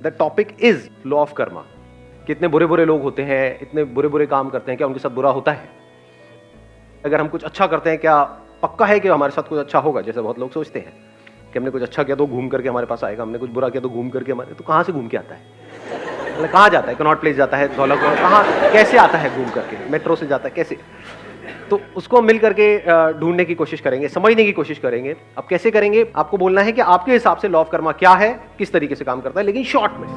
The topic is law of Karma. कितने बुरे बुरे लोग होते हैं, इतने बुरे बुरे काम करते हैं, क्या उनके साथ बुरा होता है? अगर हम कुछ अच्छा करते हैं, क्या पक्का है कि हमारे साथ कुछ अच्छा होगा? जैसे बहुत लोग सोचते हैं कि हमने कुछ अच्छा किया तो घूम करके हमारे पास आएगा, हमने कुछ बुरा किया तो घूम करके हमारे, तो कहाँ से घूम के आता है? मतलब कहाँ जाता है? कनॉट प्लेस जाता है, धौला कहाँ कैसे आता है घूम करके? मेट्रो से जाता है कैसे? तो उसको मिल करके ढूंढने की कोशिश करेंगे, समझने की कोशिश करेंगे। अब कैसे करेंगे? आपको बोलना है कि आपके हिसाब से लॉ ऑफ कर्मा क्या है, किस तरीके से काम करता है, लेकिन शॉर्ट में।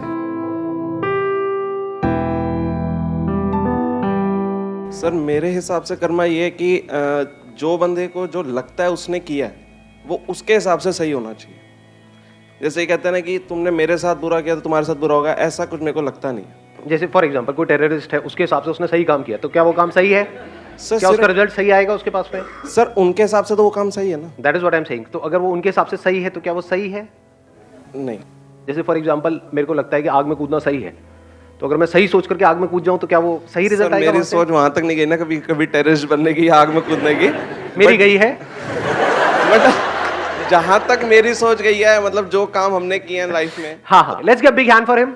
सर मेरे हिसाब से कर्मा ये है कि जो बंदे को जो लगता है उसने किया है वो उसके हिसाब से सही होना चाहिए। जैसे ये कहते हैं ना कि तुमने मेरे साथ बुरा किया तो तुम्हारे साथ बुरा होगा, ऐसा कुछ मेरे को लगता नहीं है। जैसे फॉर एग्जांपल कोई टेररिस्ट है, उसके हिसाब से उसने सही काम किया, तो क्या वो काम सही है? सर क्या उसका रिजल्ट सही आएगा उसके पास में? सर उनके हिसाब से तो वो काम सही है ना। That is what I am saying. तो अगर वो उनके हिसाब से सही है तो क्या वो सही है? नहीं। जैसे फॉर एग्जांपल मेरे को लगता है कि आग में कूदना सही है, तो अगर मैं सही सोच करके आग में कूद जाऊं तो क्या वो सही रिजल्ट आएगा? मेरी सोच वहां तक नहीं गई ना कभी कभी टेररिस्ट बनने की, आग में कूदने की। मेरी गई है। बट जहां तक मेरी सोच गई है, मतलब जो काम हमने किए हैं लाइफ में। हाँ हाँ, let's give big hand for him.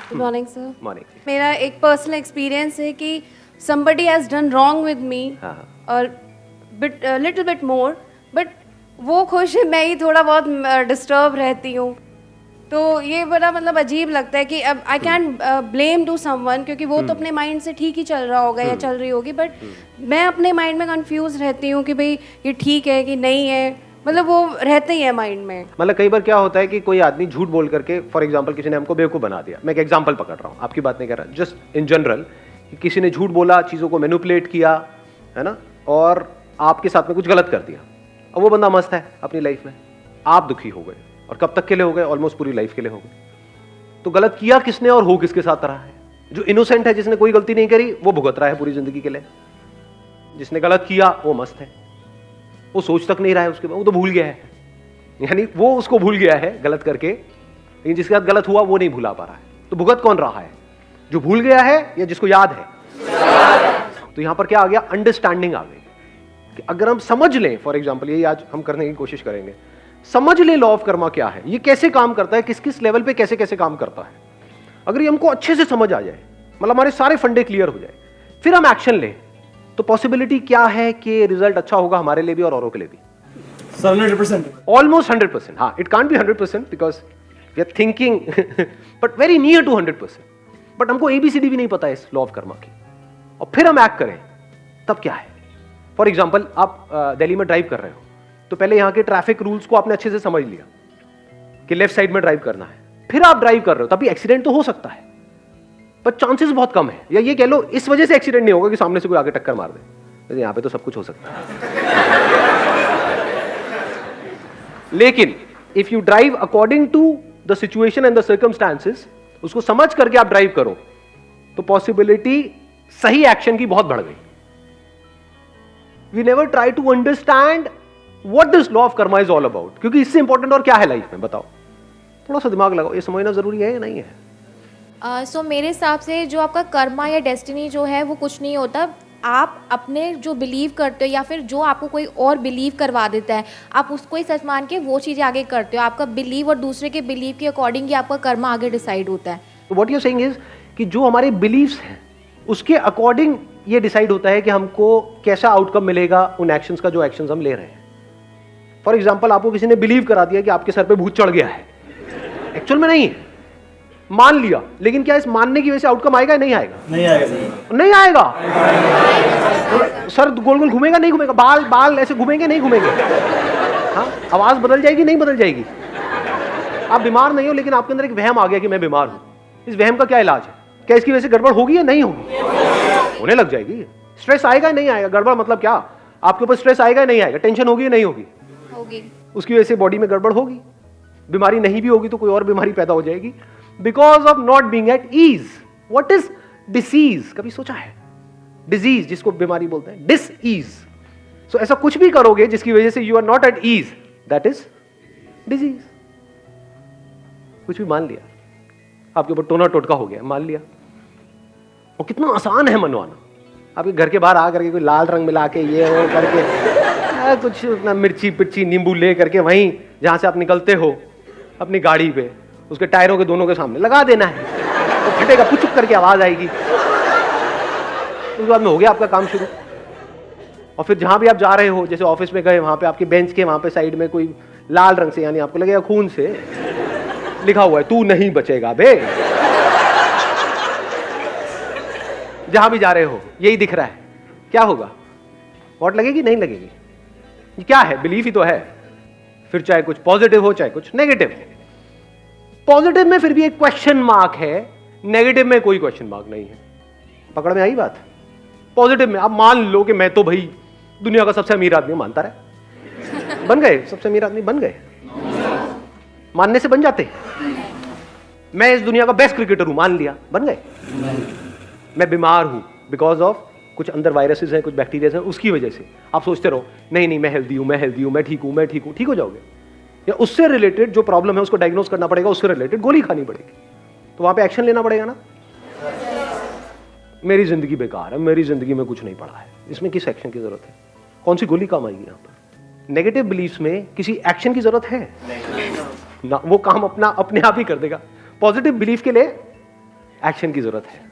Good morning sir. Morning. मेरा एक पर्सनल एक्सपीरियंस है कि somebody has done wrong with me और लिटिल बिट मोर, बट वो खुश है, मैं ही थोड़ा बहुत डिस्टर्ब रहती हूँ। तो ये बड़ा मतलब अजीब लगता है कि अब I can blame to someone, क्योंकि वो तो अपने माइंड से ठीक ही चल रहा होगा या चल रही होगी, बट मैं अपने माइंड में कंफ्यूज रहती हूँ कि भाई ये ठीक है कि नहीं है, मतलब वो रहते ही है माइंड में। मतलब कई बार क्या होता है कि कोई आदमी झूठ बोल करके, फॉर एग्जांपल किसी ने हमको बेवकूफ बना दिया, मैं एक एग्जांपल पकड़ रहा हूँ, आपकी बात नहीं कर रहा, जस्ट इन जनरल, कि किसी ने झूठ बोला, चीज़ों को मैनिपुलेट किया, है ना, और आपके साथ में कुछ गलत कर दिया। अब वो बंदा मस्त है अपनी लाइफ में, आप दुखी हो गए, और कब तक के लिए हो गए? ऑलमोस्ट पूरी लाइफ के लिए हो गए। तो गलत किया किसने और हो किसके साथ रहा है? जो इनोसेंट है, जिसने कोई गलती नहीं करी, वो भुगत रहा है पूरी जिंदगी के लिए। जिसने गलत किया वो मस्त है, वो सोच तक नहीं रहा है उसके बाद, वो तो भूल गया है, यानी वो उसको भूल गया है गलत करके, लेकिन जिसके साथ गलत हुआ वो नहीं भुला पा रहा है। तो भुगत कौन रहा है? जो भूल गया है या जिसको याद है? तो यहां पर क्या आ गया? अंडरस्टैंडिंग आ गई कि अगर हम समझ लें, फॉर एग्जाम्पल यही आज हम करने की कोशिश करेंगे, समझ लें लॉ ऑफ कर्मा क्या है, ये कैसे काम करता है, किस किस लेवल पे कैसे कैसे काम करता है। अगर ये हमको अच्छे से समझ आ जाए, मतलब हमारे सारे फंडे क्लियर हो जाए, फिर हम एक्शन लें, तो पॉसिबिलिटी क्या है कि रिजल्ट अच्छा होगा हमारे लिए भी और औरों के लिए भी? 100%. ऑलमोस्ट 100%। हाँ, it can't be 100% because we are thinking but very near to 100%। But हमको ABCD भी नहीं पता है इस लॉ ऑफ कर्मा की, और फिर हम एक्ट करें, तब क्या है? फॉर एग्जाम्पल आप दिल्ली में ड्राइव कर रहे हो, तो पहले यहाँ के ट्रैफिक रूल्स को आपने अच्छे से समझ लिया कि लेफ्ट साइड में ड्राइव करना है, फिर आप ड्राइव कर रहे हो, तभी एक्सीडेंट तो हो सकता है, पर चांसेस बहुत कम है, या ये कह लो इस वजह से एक्सीडेंट नहीं होगा कि सामने से कोई आगे टक्कर मार दे। यहाँ पे तो सब कुछ हो सकता है। लेकिन if you drive according to the situation and the circumstances, उसको समझ करके आप ड्राइव करो, तो पॉसिबिलिटी सही एक्शन की बहुत बढ़ गई। We never try to understand what this law of karma is all about, क्योंकि इससे इंपॉर्टेंट और क्या है लाइफ में? बताओ, थोड़ा सा दिमाग लगाओ, ये समझना जरूरी है या नहीं है? सो मेरे हिसाब से जो आपका कर्मा या डेस्टिनी जो है वो कुछ नहीं होता। आप अपने जो बिलीव करते हो या फिर जो आपको कोई और बिलीव करवा देता है, आप उसको ही सच मान के वो चीज़ें आगे करते हो। आपका बिलीव और दूसरे के बिलीव के अकॉर्डिंग ही आपका कर्मा आगे डिसाइड होता है। तो व्हाट यू सेइंग इज कि जो हमारे बिलीव्स हैं उसके अकॉर्डिंग ये डिसाइड होता है कि हमको कैसा आउटकम मिलेगा उन एक्शंस का, जो एक्शंस हम ले रहे हैं। फॉर एग्जाम्पल आपको किसी ने बिलीव करा दिया कि आपके सर पे भूत चढ़ गया है, एक्चुअल में नहीं है, मान लिया, लेकिन क्या इस मानने की वजह से आउटकम आएगा? नहीं आएगा। नहीं आएगा सर। नहीं आएगा। तो सर गोल गोल घूमेगा? नहीं घूमेगा। बाल बाल ऐसे घूमेंगे? नहीं घूमेंगे। हाँ, आवाज बदल जाएगी? नहीं बदल जाएगी। आप बीमार नहीं हो, लेकिन आपके अंदर एक वहम आ गया कि मैं बीमार हूं। इस वहम का क्या इलाज है? क्या इसकी वजह से गड़बड़ होगी या नहीं होगी? होने लग जाएगी। स्ट्रेस आएगा या नहीं आएगा? गड़बड़ मतलब क्या? आपके ऊपर स्ट्रेस आएगा या नहीं आएगा? टेंशन होगी या नहीं होगी? होगी। उसकी वजह से बॉडी में गड़बड़ होगी। बीमारी नहीं भी होगी तो कोई और बीमारी पैदा हो जाएगी, because of not being at ease. What is disease? कभी सोचा है? डिजीज जिसको बीमारी बोलते हैं, डिस ईज। सो ऐसा कुछ भी करोगे जिसकी वजह से you are not at ease, that is disease. कुछ भी मान लिया, आपके ऊपर टोना टोटका हो गया, मान लिया। और कितना आसान है मनवाना। आपके घर के बाहर आ करके कोई लाल रंग मिला के ये वो करके कुछ अपना मिर्ची पिर्ची नींबू ले करके वहीं जहां से आप निकलते हो अपनी गाड़ी पे उसके टायरों के दोनों के सामने लगा देना है, तो फटेगा, पुचुक करके आवाज आएगी, उसके बाद में हो गया आपका काम शुरू। और फिर जहां भी आप जा रहे हो, जैसे ऑफिस में गए, वहां पे आपके बेंच के वहां पे साइड में कोई लाल रंग से, यानी आपको लगेगा खून से लिखा हुआ है, तू नहीं बचेगा बे। जहां भी जा रहे हो यही दिख रहा है, क्या होगा? वोट लगेगी? नहीं लगेगी। ये क्या है? बिलीफ ही तो है। फिर चाहे कुछ पॉजिटिव हो चाहे कुछ नेगेटिव हो। पॉजिटिव में फिर भी एक क्वेश्चन मार्क है, नेगेटिव में कोई क्वेश्चन मार्क नहीं है। पकड़ में आई बात? पॉजिटिव में आप मान लो कि मैं तो भाई दुनिया का सबसे अमीर आदमी मानता रहे, बन गए सबसे अमीर आदमी, बन गए, मानने से बन जाते। मैं इस दुनिया का बेस्ट क्रिकेटर हूं, मान लिया, बन गए। मैं बीमार हूं बिकॉज ऑफ कुछ अंदर वायरसेस हैं, कुछ बैक्टीरिया हैं, उसकी वजह से आप सोचते रहो नहीं नहीं मैं हेल्दी हूं, मैं हेल्दी हूं, मैं ठीक हूं, मैं ठीक हूं, ठीक हो जाओगे। या उससे रिलेटेड जो प्रॉब्लम है उसको डायग्नोस करना पड़ेगा, उससे रिलेटेड गोली खानी पड़ेगी, तो वहां पे एक्शन लेना पड़ेगा ना। मेरी जिंदगी बेकार है, मेरी जिंदगी में कुछ नहीं पड़ा है, इसमें किस एक्शन की जरूरत है? कौन सी गोली काम आएगी यहां पर? नेगेटिव बिलीफ्स में किसी एक्शन की जरूरत है ना, वो काम अपना अपने आप ही कर देगा। पॉजिटिव बिलीफ के लिए एक्शन की जरूरत है।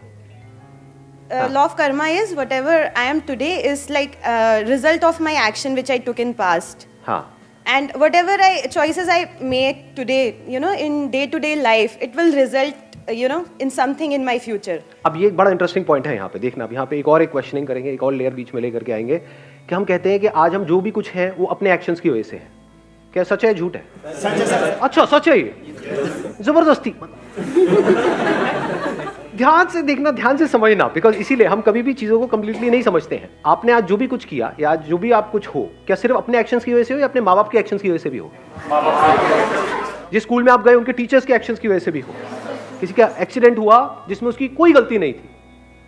Law of karma is whatever I am today is like a result of my action which I took in past. हाँ, And whatever choices I make today, you know, in day-to-day life, it will result, you know, in something in my future. अब ये एक बड़ा interesting point है यहाँ पे, देखना। अब यहाँ पे एक और क्वेश्चनिंग करेंगे, एक और लेयर बीच में लेकर के आएंगे कि हम कहते हैं कि आज हम जो भी कुछ है वो अपने एक्शंस की वजह से है। क्या सच है झूठ है? अच्छा सच है ये, जबरदस्ती। ध्यान से देखना, ध्यान से समझना, बिकॉज इसीलिए हम कभी भी चीजों को कंप्लीटली नहीं समझते हैं। आपने आज जो भी कुछ किया या आज जो भी आप कुछ हो, क्या सिर्फ अपने एक्शंस की वजह से हो या अपने माँ बाप के एक्शंस की वजह से भी हो? जिस स्कूल में आप गए उनके टीचर्स के एक्शंस की वजह से भी हो। किसी का एक्सीडेंट हुआ जिसमें उसकी कोई गलती नहीं थी,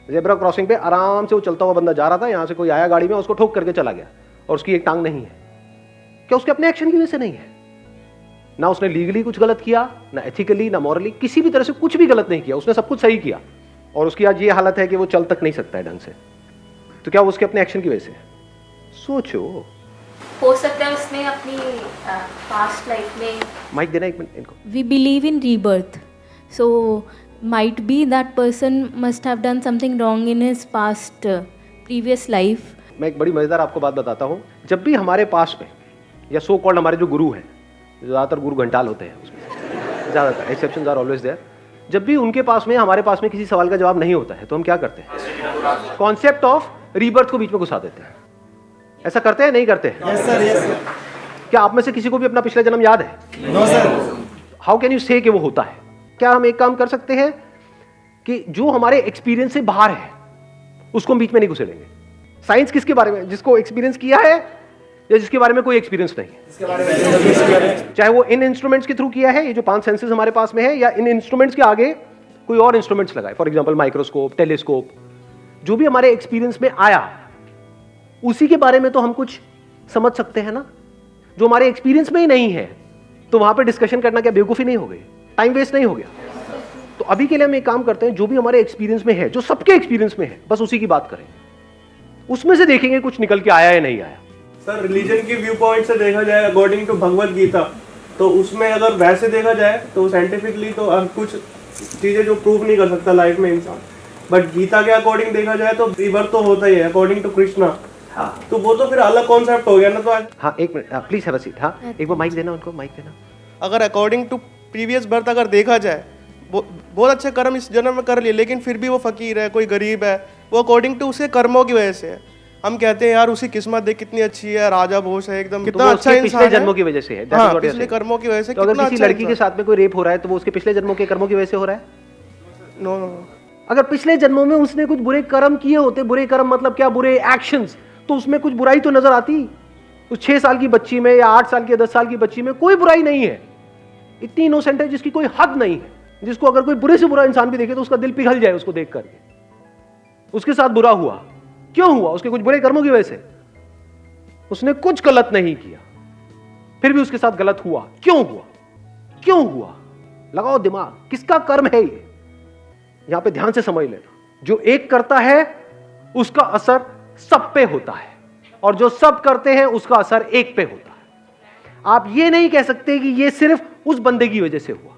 ज़ेब्रा क्रॉसिंग पे आराम से वो चलता हुआ बंदा जा रहा था, यहाँ से कोई आया गाड़ी में, उसको ठोक करके चला गया और उसकी एक टांग नहीं है, क्या उसके अपने एक्शन की वजह से नहीं है? ना उसने लीगली कुछ गलत किया, ना एथिकली, ना मॉरली, किसी भी तरह से कुछ भी गलत नहीं किया, उसने सब कुछ सही किया और उसकी आज ये हालत है कि वो चल तक नहीं सकता है ढंग से। तो क्या वो उसके अपने एक्शन की वजह से? सोचो। हो सकता है उसने अपनी पास्ट लाइफ में, माइक देना एक मिनट इनको। We believe in rebirth, so might be that person must have done something wrong in his past previous life. मैं एक बड़ी मजेदार आपको बात बताता हूँ। जब भी हमारे पास में या सो कॉल्ड हमारे जो गुरु हैं, ज़्यादातर गुरु घंटाल होते हैं उसमें, ज़्यादातर एक्सेप्शंस आर ऑलवेज देयर, जब भी उनके पास में हमारे पास में किसी सवाल का जवाब नहीं होता है तो हम क्या करते हैं? कॉन्सेप्ट ऑफ रीबर्थ को बीच में घुसा देते हैं। ऐसा करते हैं नहीं करते हैं? Yes sir, yes sir. क्या आप में से किसी को भी अपना पिछला जन्म याद है? No sir. How can you से कि वो होता है? क्या हम एक काम कर सकते हैं कि जो हमारे एक्सपीरियंस से बाहर है उसको हम बीच में नहीं घुसेड़ेंगे? साइंस किसके बारे में? जिसको एक्सपीरियंस किया है या जिसके बारे में कोई एक्सपीरियंस नहीं है। चाहे वो इन इंस्ट्रूमेंट्स के थ्रू किया है, ये जो 5 सेंसेस हमारे पास में है, या इन इंस्ट्रूमेंट्स के आगे कोई और इंस्ट्रूमेंट्स लगाए, फॉर एग्जांपल माइक्रोस्कोप, टेलीस्कोप, जो भी हमारे एक्सपीरियंस में आया उसी के बारे में तो हम कुछ समझ सकते हैं ना। जो हमारे एक्सपीरियंस में ही नहीं है तो वहां पे डिस्कशन करना क्या बेवकूफी नहीं हो गई? टाइम वेस्ट नहीं हो गया? तो अभी के लिए हम एक काम करते हैं, जो भी हमारे एक्सपीरियंस में है, जो सबके एक्सपीरियंस में है, बस उसी की बात करें, उसमें से देखेंगे कुछ निकल के आया या नहीं आया। सर रिलीजन की व्यू पॉइंट से देखा जाए, अकॉर्डिंग टू भगवत गीता, तो उसमें अगर वैसे देखा जाए तो साइंटिफिकली तो कुछ चीज़ें जो प्रूव नहीं कर सकता लाइफ में इंसान, बट गीता के अकॉर्डिंग देखा जाए तो रिबर्थ तो होता ही है अकॉर्डिंग टू कृष्णा। हाँ, तो वो तो फिर अलग कॉन्सेप्ट हो गया ना। तो हाँ एक minute please have a seat. हाँ एक बार माइक देना उनको, माइक देना। अगर अकॉर्डिंग टू प्रीवियस बर्थ अगर देखा जाए, बहुत अच्छे कर्म इस जन्म में कर लिए, लेकिन फिर भी वो फकीर है, कोई गरीब है, वो अकॉर्डिंग टू उसके कर्मों की वजह से है। हम कहते हैं यार उसकी किस्मत देख कितनी अच्छी है, राजा भोज है एकदम, कितना अच्छा इंसान पिछले जन्मों की वजह से है। हाँ, पिछले कर्मों की वजह से। तो अगर किसी लड़की के साथ में कोई रेप हो रहा है तो वो उसके पिछले जन्मों के कर्मों की वजह से हो रहा है? नो। अगर पिछले जन्मों में उसने कुछ बुरे कर्म किए होते, बुरे कर्म मतलब क्या, बुरे एक्शंस, तो उसमें कुछ बुराई तो नजर आती। उस 6 साल की बच्ची में या 8 साल की 10 साल की बच्ची में कोई बुराई नहीं है, इतनी इनोसेंट है जिसकी कोई हद नहीं है, जिसको अगर कोई बुरे से बुरा इंसान भी देखे तो उसका दिल पिघल जाए उसको देख करके। उसके साथ बुरा हुआ, क्यों हुआ? उसके कुछ बुरे कर्मों की वजह से। उसने कुछ गलत नहीं किया, फिर भी उसके साथ गलत हुआ, क्यों हुआ? क्यों हुआ? लगाओ दिमाग, किसका कर्म है ये? यहां पे ध्यान से समझ लेना। जो एक करता है उसका असर सब पे होता है। और जो सब करते हैं उसका असर एक पे होता है। आप ये नहीं कह सकते कि ये सिर्फ उस बंदे की वजह से हुआ,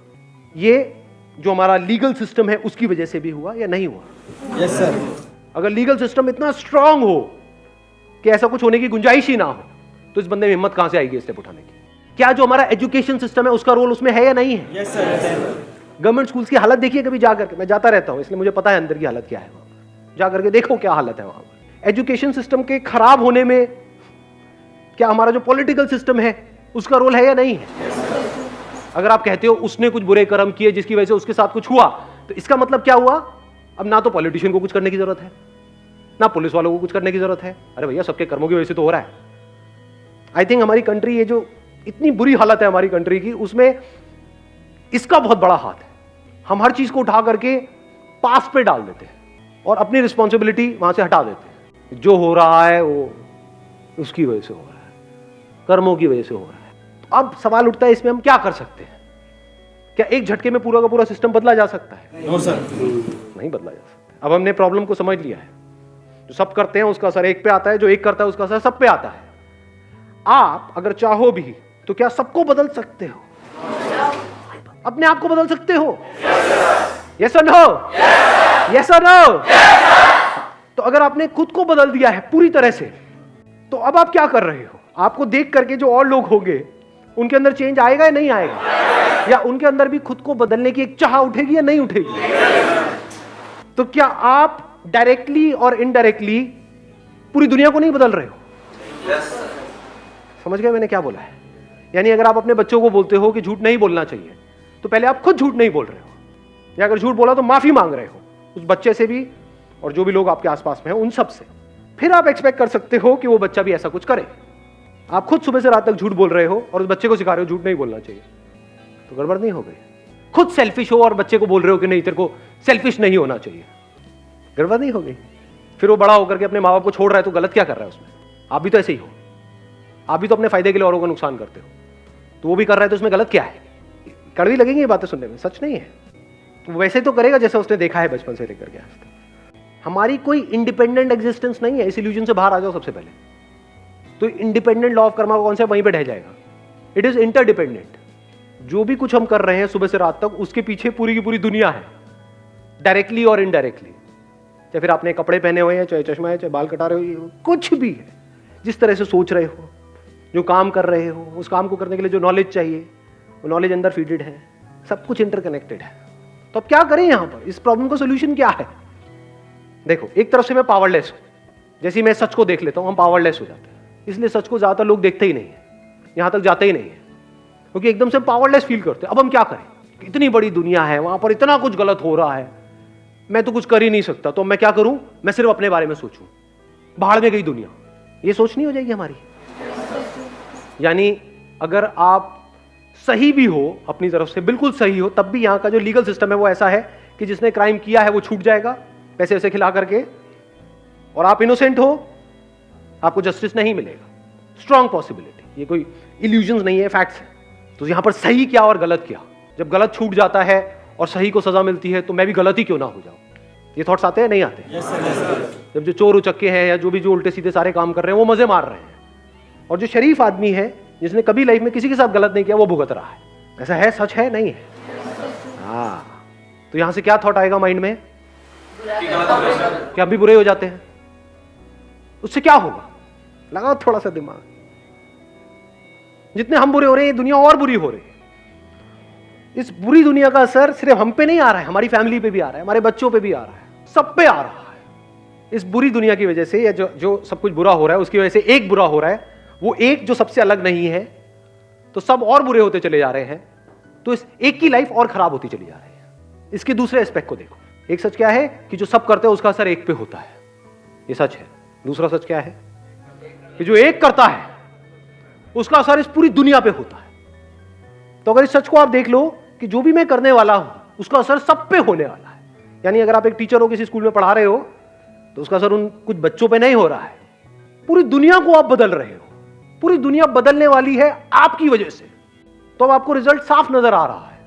ये जो हमारा लीगल सिस्टम है उसकी वजह से भी हुआ या नहीं हुआ। Yes sir. अगर लीगल सिस्टम इतना स्ट्रांग हो कि ऐसा कुछ होने की गुंजाइश ही ना हो, तो इस बंदे में हिम्मत कहां से आएगी स्टेप उठाने की? क्या जो हमारा एजुकेशन सिस्टम है उसका रोल उसमें है या नहीं है? Yes sir. गवर्नमेंट स्कूल्स की हालत देखिए कभी जा करके, मैं जाता रहता हूं इसलिए मुझे पता है अंदर की हालत क्या है। वहां जा करके देखो क्या हालत है वहां पर। एजुकेशन सिस्टम के खराब होने में क्या हमारा जो पॉलिटिकल सिस्टम है उसका रोल है या नहीं है? अगर आप कहते हो उसने कुछ बुरे कर्म किए जिसकी वजह से उसके साथ कुछ हुआ, तो इसका मतलब क्या हुआ? अब ना तो पॉलिटिशियन को कुछ करने की जरूरत है, ना पुलिस वालों को कुछ करने की जरूरत है। अरे भैया सबके कर्मों की वजह से तो हो रहा है। आई थिंक हमारी कंट्री, ये जो इतनी बुरी हालत है हमारी कंट्री की, उसमें इसका बहुत बड़ा हाथ है। हम हर चीज को उठा करके पास पे डाल देते हैं और अपनी रिस्पॉन्सिबिलिटी वहां से हटा देते हैं। जो हो रहा है वो उसकी वजह से हो रहा है, कर्मों की वजह से हो रहा है। तो अब सवाल उठता है इसमें हम क्या कर सकते हैं? क्या एक झटके में पूरा का पूरा सिस्टम बदला जा सकता है? No sir. नहीं बदला जा सकता। अब हमने प्रॉब्लम को समझ लिया है। जो सब करते हैं उसका असर एक पे आता है, जो एक करता है उसका असर सब पे आता है। आप अगर चाहो भी तो क्या सबको बदल सकते हो? अपने आप को बदल सकते हो? यस और नो? यस और नो? तो अगर आपने खुद को बदल दिया है पूरी तरह से, तो अब आप क्या कर रहे हो? आपको देख करके जो और लोग होंगे उनके अंदर चेंज आएगा या नहीं आएगा? या उनके अंदर भी खुद को बदलने की एक चाह उठेगी या नहीं उठेगी? तो क्या आप डायरेक्टली और इनडायरेक्टली पूरी दुनिया को नहीं बदल रहे हो? समझ गए मैंने क्या बोला है? यानी अगर आप अपने बच्चों को बोलते हो कि झूठ नहीं बोलना चाहिए, तो पहले आप खुद झूठ नहीं बोल रहे हो, या अगर झूठ बोला तो माफी मांग रहे हो उस बच्चे से भी और जो भी लोग आपके आसपास में हैं उन सब से। फिर आप एक्सपेक्ट कर सकते हो कि वो बच्चा भी ऐसा कुछ करे। आप खुद सुबह से रात तक झूठ बोल रहे हो और उस बच्चे को सिखा रहे हो झूठ नहीं बोलना चाहिए, तो गड़बड़ नहीं हो गई? खुद सेल्फिश हो और बच्चे को बोल रहे हो कि नहीं तेरे को सेल्फिश नहीं होना चाहिए, गड़बड़ नहीं हो गई? फिर वो बड़ा होकर के अपने माँ बाप को छोड़ रहा है, तो गलत क्या कर रहा है उसमें? आप भी तो ऐसे ही हो, आप भी तो अपने फायदे के लिए औरों का नुकसान करते हो, तो वो भी कर रहा है, तो उसमें गलत क्या है? कड़वी लगेंगी ये बातें सुनने में, सच नहीं है। तो वैसे तो करेगा जैसे उसने देखा है बचपन से लेकर के आज तक। हमारी कोई इंडिपेंडेंट एग्जिस्टेंस नहीं है, इस इल्यूजन से बाहर आ जाओ सबसे पहले। तो इंडिपेंडेंट लॉ ऑफ कर्मा कौन सा वहीं पे ढह जाएगा? It is interdependent. जो भी कुछ हम कर रहे हैं सुबह से रात तक, उसके पीछे पूरी की पूरी दुनिया है, डायरेक्टली और इनडायरेक्टली। चाहे फिर आपने कपड़े पहने हुए हैं, चाहे चश्मा है, चाहे बाल कटा रहे हो, कुछ भी है, जिस तरह से सोच रहे हो, जो काम कर रहे हो, उस काम को करने के लिए जो नॉलेज चाहिए वो नॉलेज अंदर फीडेड है, सब कुछ इंटरकनेक्टेड है। तो अब क्या करें यहाँ पर? इस प्रॉब्लम का सोल्यूशन क्या है? देखो, एक तरफ से मैं पावरलेस हूं, जैसे मैं सच को देख लेता हूं हम पावरलेस हो जाते हैं, इसलिए सच को ज्यादातर लोग देखते ही नहीं है, यहां तक जाते ही नहीं है, क्योंकि एकदम से पावरलेस फील करते हैं। अब हम क्या करें? इतनी बड़ी दुनिया है, वहां पर इतना कुछ गलत हो रहा है, मैं तो कुछ कर ही नहीं सकता, तो मैं क्या करूं? मैं सिर्फ अपने बारे में सोचूं, बाहर में गई दुनिया, ये सोच नहीं हो जाएगी हमारी? यानी अगर आप सही भी हो अपनी तरफ से, बिल्कुल सही हो, तब भी यहां का जो लीगल सिस्टम है वो ऐसा है कि जिसने क्राइम किया है वो छूट जाएगा पैसे वैसे खिला करके, और आप इनोसेंट हो, आपको जस्टिस नहीं मिलेगा। स्ट्रॉन्ग पॉसिबिलिटी, ये कोई इल्यूजन्स नहीं है, फैक्ट्स है। तो यहां पर सही क्या और गलत क्या? जब गलत छूट जाता है और सही को सजा मिलती है, तो मैं भी गलत ही क्यों ना हो जाऊं? ये थॉट्स आते हैं नहीं आते? जब जो चोर उचक्के हैं या जो भी जो उल्टे सीधे सारे काम कर रहे हैं वो मजे मार रहे हैं, और जो शरीफ आदमी है जिसने कभी लाइफ में किसी के साथ गलत नहीं किया वो भुगत रहा है। ऐसा है? सच है? नहीं है? हाँ, तो यहां से क्या थॉट आएगा माइंड में? क्या भी बुरे हो जाते हैं? उससे क्या होगा? लगाओ थोड़ा सा दिमाग। जितने हम बुरे हो रहे हैं, ये दुनिया और बुरी हो रही है। इस बुरी दुनिया का असर सिर्फ हम पे नहीं आ रहा है, हमारी फैमिली पे भी आ रहा है, हमारे बच्चों पे भी आ रहा है, सब पे आ रहा है। इस बुरी दुनिया की वजह से, या जो सब कुछ बुरा हो रहा है उसकी वजह से एक बुरा हो रहा है, वो एक जो सबसे अलग नहीं है, तो सब और बुरे होते चले जा रहे हैं, तो इस एक की लाइफ और खराब होती चली जा रही है। इसके दूसरे एस्पेक्ट को देखो। एक सच क्या है कि जो सब करते हैं उसका असर एक पे होता है, ये सच है। दूसरा सच क्या है कि जो एक करता है उसका असर इस पूरी दुनिया पे होता है। तो अगर इस सच को आप देख लो कि जो भी मैं करने वाला हूं उसका असर सब पे होने वाला है। यानी अगर आप एक टीचर हो, किसी स्कूल में पढ़ा रहे हो, तो उसका असर उन कुछ बच्चों पे नहीं हो रहा है, पूरी दुनिया को आप बदल रहे हो। पूरी दुनिया बदलने वाली है आपकी वजह से। तो अब आपको रिजल्ट साफ नजर आ रहा है,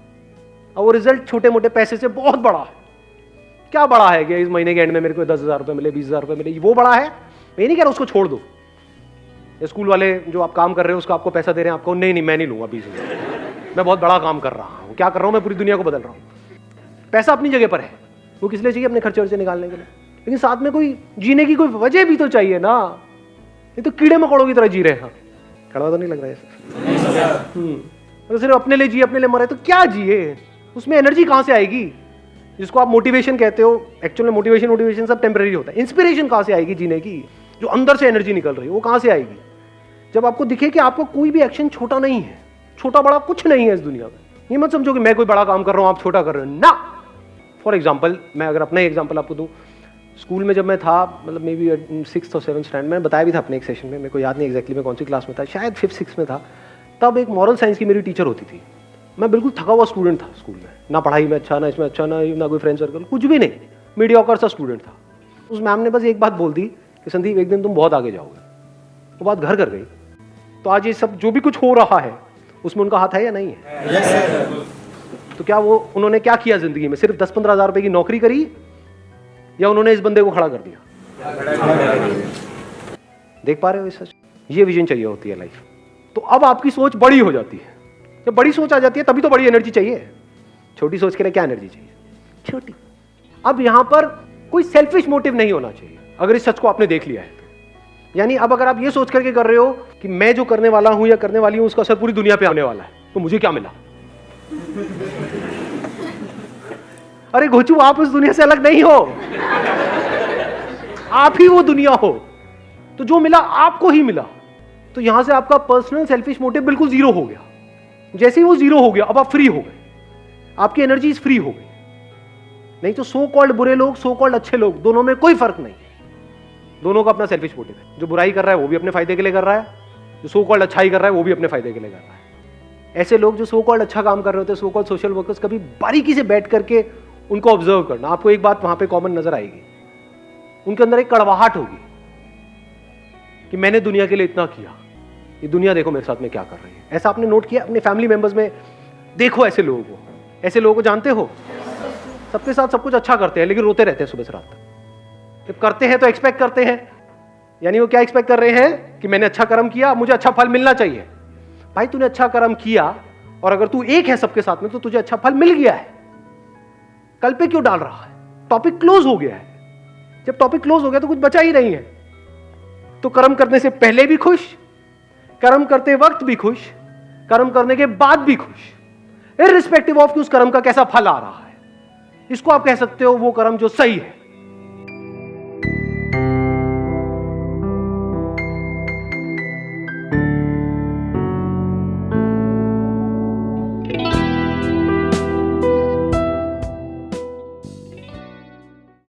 और वो रिजल्ट छोटे मोटे पैसे से बहुत बड़ा है। क्या बड़ा है कि इस महीने के एंड में मेरे को 10,000 रुपए मिले, 20,000 रुपए मिले, वो बड़ा है? मैं नहीं कह रहा उसको छोड़ दो, या स्कूल वाले जो आप काम कर रहे हो उसका आपको पैसा दे रहे हैं, आपको नहीं मैं नहीं लूंगा 20,000, मैं बहुत बड़ा काम कर रहा हूँ, क्या कर रहा हूँ मैं, पूरी दुनिया को बदल रहा हूँ। पैसा अपनी जगह पर है, वो किस लिए चाहिए, अपने खर्चे वर्चे निकालने के लिए, लेकिन साथ में कोई जीने की कोई वजह भी तो चाहिए ना। ये तो कीड़े मकोड़ों की तरह जी रहे हैं। कड़वा तो नहीं लग रहा है? अगर सिर्फ अपने लिए जिए, अपने लिए मरे तो क्या जिए, उसमें एनर्जी कहाँ से आएगी? जिसको आप मोटिवेशन कहते हो, एक्चुअल में मोटिवेशन सब टेम्परेरी होता है। इंस्पिरेशन कहाँ से आएगी जीने की, जो अंदर से एनर्जी निकल रही है वो कहाँ से आएगी? जब आपको दिखे कि आपका कोई भी एक्शन छोटा नहीं है, छोटा बड़ा कुछ नहीं है इस दुनिया में। ये मत समझो कि मैं कोई बड़ा काम कर रहा हूँ आप छोटा कर रहे हो ना। फॉर एग्जाम्पल, मैं अगर अपना एग्जाम्पल आपको दूँ, स्कूल में जब मैं था, मतलब मे बी 6th और 7th स्टैंडर्ड, मैंने बताया भी था अपने एक सेशन में, मेरे को याद नहीं एग्जैक्टली मैं कौन सी क्लास में था, शायद 5th 6th में था। तब एक मॉरल साइंस की मेरी टीचर होती थी। मैं बिल्कुल थका हुआ स्टूडेंट था स्कूल में, ना पढ़ाई में अच्छा, ना इसमें अच्छा, ना कोई फ्रेंड सर्कल, कुछ भी नहीं, मीडियोकर सा स्टूडेंट था। उस मैम ने बस एक बात बोल दी कि संदीप एक दिन तुम बहुत आगे जाओगे। वो बात घर कर गई। तो आज ये सब जो भी कुछ हो रहा है उसमें उनका हाथ है या नहीं है? तो क्या वो उन्होंने क्या किया जिंदगी में, सिर्फ 10-15 हज़ार रुपए की नौकरी करी या उन्होंने इस बंदे को खड़ा कर दिया? देख पा रहे हो? सच ये विजन चाहिए होती है लाइफ। तो अब आपकी सोच बड़ी हो जाती है। जब बड़ी सोच आ जाती है तभी तो बड़ी एनर्जी चाहिए। छोटी सोच के लिए क्या एनर्जी चाहिए? छोटी। अब यहां पर कोई सेल्फिश मोटिव नहीं होना चाहिए अगर इस सच को आपने देख लिया है तो। यानी अब अगर आप ये सोच करके कर रहे हो कि मैं जो करने वाला हूं या करने वाली हूं उसका असर पूरी दुनिया पे आने वाला है, तो मुझे क्या मिला? अरे घोचू, आप उस दुनिया से अलग नहीं हो, आप ही वो दुनिया हो। तो जो मिला आपको ही मिला। तो यहां से आपका पर्सनल सेल्फिश मोटिव बिल्कुल जीरो हो गया। जैसे ही वो जीरो हो गया, अब आप फ्री हो गए, आपकी एनर्जी फ्री हो गई। नहीं तो सो कॉल्ड बुरे लोग, सो कॉल्ड अच्छे लोग, दोनों में कोई फर्क नहीं है। दोनों का अपना सेल्फिश मोटिव है। जो बुराई कर रहा है वो भी अपने फायदे के लिए कर रहा है, जो सो कॉल्ड अच्छाई कर रहा है वो भी अपने फायदे के लिए कर रहा है। ऐसे लोग जो सो कॉल्ड अच्छा काम कर रहे होते हैं, सो कॉल्ड सोशल वर्कर्स, कभी बारीकी से बैठ करके उनको ऑब्जर्व करना, आपको एक बात वहां पे कॉमन नजर आएगी। उनके अंदर एक कड़वाहट होगी कि मैंने दुनिया के लिए इतना किया, ये दुनिया देखो मेरे साथ में क्या कर रही है। ऐसा आपने नोट किया अपने फैमिली मेंबर्स में? देखो ऐसे लोगों को, ऐसे लोगों को जानते हो, सबके साथ सब कुछ अच्छा करते हैं लेकिन रोते रहते हैं सुबह से रात तक। जब करते हैं तो एक्सपेक्ट करते हैं, यानी वो क्या एक्सपेक्ट कर रहे हैं कि मैंने अच्छा कर्म किया, मुझे अच्छा फल मिलना चाहिए। भाई तूने अच्छा कर्म किया और अगर तू एक है सबके साथ में तो तुझे अच्छा फल मिल गया है। कल पे क्यों डाल रहा है? टॉपिक क्लोज हो गया है। जब टॉपिक क्लोज हो गया तो कुछ बचा ही नहीं है। तो कर्म करने से पहले भी खुश, कर्म करते वक्त भी खुश, कर्म करने के बाद भी खुश, इररिस्पेक्टिव ऑफ कि उस कर्म का कैसा फल आ रहा है। इसको आप कह सकते हो वो कर्म जो सही है।